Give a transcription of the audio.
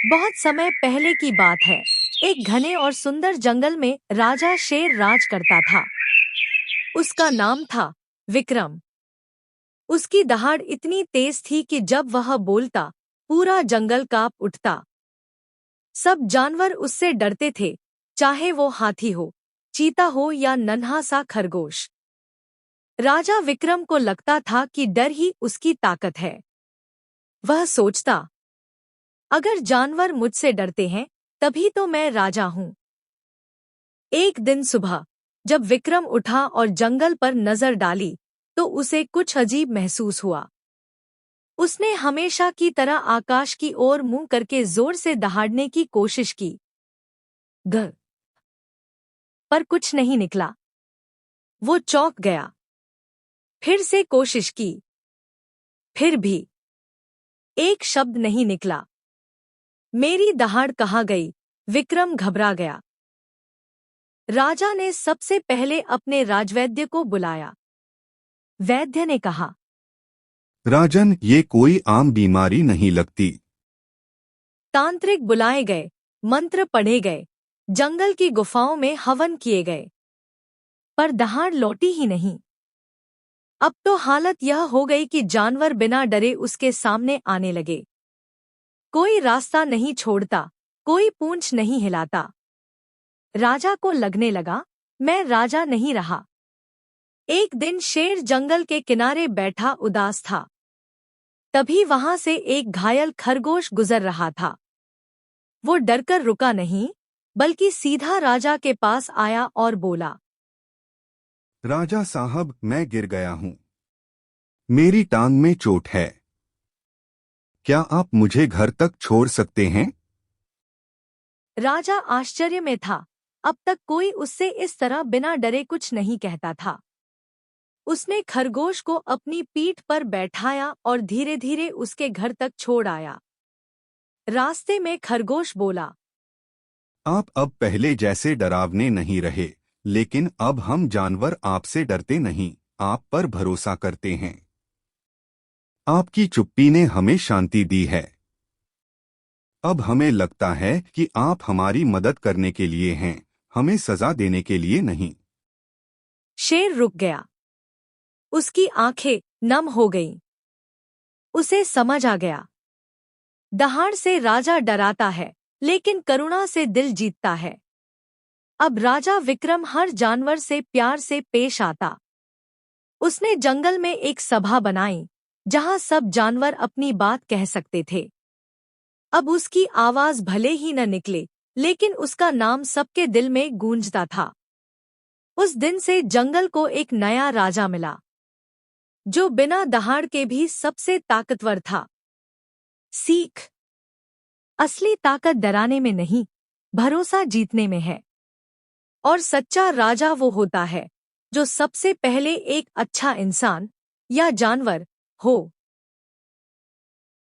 बहुत समय पहले की बात है। एक घने और सुंदर जंगल में राजा शेर राज करता था। उसका नाम था विक्रम। उसकी दहाड़ इतनी तेज थी कि जब वह बोलता, पूरा जंगल कांप उठता। सब जानवर उससे डरते थे, चाहे वो हाथी हो, चीता हो या नन्हा सा खरगोश। राजा विक्रम को लगता था कि डर ही उसकी ताकत है। वह सोचता, अगर जानवर मुझसे डरते हैं, तभी तो मैं राजा हूँ। एक दिन सुबह जब विक्रम उठा और जंगल पर नजर डाली, तो उसे कुछ अजीब महसूस हुआ। उसने हमेशा की तरह आकाश की ओर मुंह करके जोर से दहाड़ने की कोशिश की। ग पर कुछ नहीं निकला। वो चौंक गया। फिर से कोशिश की, फिर भी एक शब्द नहीं निकला। मेरी दहाड़ कहाँ गई? विक्रम घबरा गया। राजा ने सबसे पहले अपने राजवैद्य को बुलाया। वैद्य ने कहा, राजन, ये कोई आम बीमारी नहीं लगती। तांत्रिक बुलाए गए, मंत्र पढ़े गए, जंगल की गुफाओं में हवन किए गए, पर दहाड़ लौटी ही नहीं। अब तो हालत यह हो गई कि जानवर बिना डरे उसके सामने आने लगे। कोई रास्ता नहीं छोड़ता, कोई पूंछ नहीं हिलाता। राजा को लगने लगा, मैं राजा नहीं रहा। एक दिन शेर जंगल के किनारे बैठा उदास था। तभी वहां से एक घायल खरगोश गुजर रहा था। वो डरकर रुका नहीं, बल्कि सीधा राजा के पास आया और बोला, राजा साहब, मैं गिर गया हूँ। मेरी टांग में चोट है। क्या आप मुझे घर तक छोड़ सकते हैं? राजा आश्चर्य में था। अब तक कोई उससे इस तरह बिना डरे कुछ नहीं कहता था। उसने खरगोश को अपनी पीठ पर बैठाया और धीरे धीरे उसके घर तक छोड़ आया। रास्ते में खरगोश बोला, आप अब पहले जैसे डरावने नहीं रहे, लेकिन अब हम जानवर आपसे डरते नहीं, आप पर भरोसा करते हैं। आपकी चुप्पी ने हमें शांति दी है। अब हमें लगता है कि आप हमारी मदद करने के लिए हैं, हमें सजा देने के लिए नहीं। शेर रुक गया। उसकी आंखें नम हो गईं। उसे समझ आ गया, दहाड़ से राजा डराता है, लेकिन करुणा से दिल जीतता है। अब राजा विक्रम हर जानवर से प्यार से पेश आता। उसने जंगल में एक सभा बनाई, जहां सब जानवर अपनी बात कह सकते थे। अब उसकी आवाज भले ही न निकले, लेकिन उसका नाम सबके दिल में गूंजता था। उस दिन से जंगल को एक नया राजा मिला, जो बिना दहाड़ के भी सबसे ताकतवर था। सीख, असली ताकत डराने में नहीं, भरोसा जीतने में है। और सच्चा राजा वो होता है, जो सबसे पहले एक अच्छा इंसान या जानवर हो।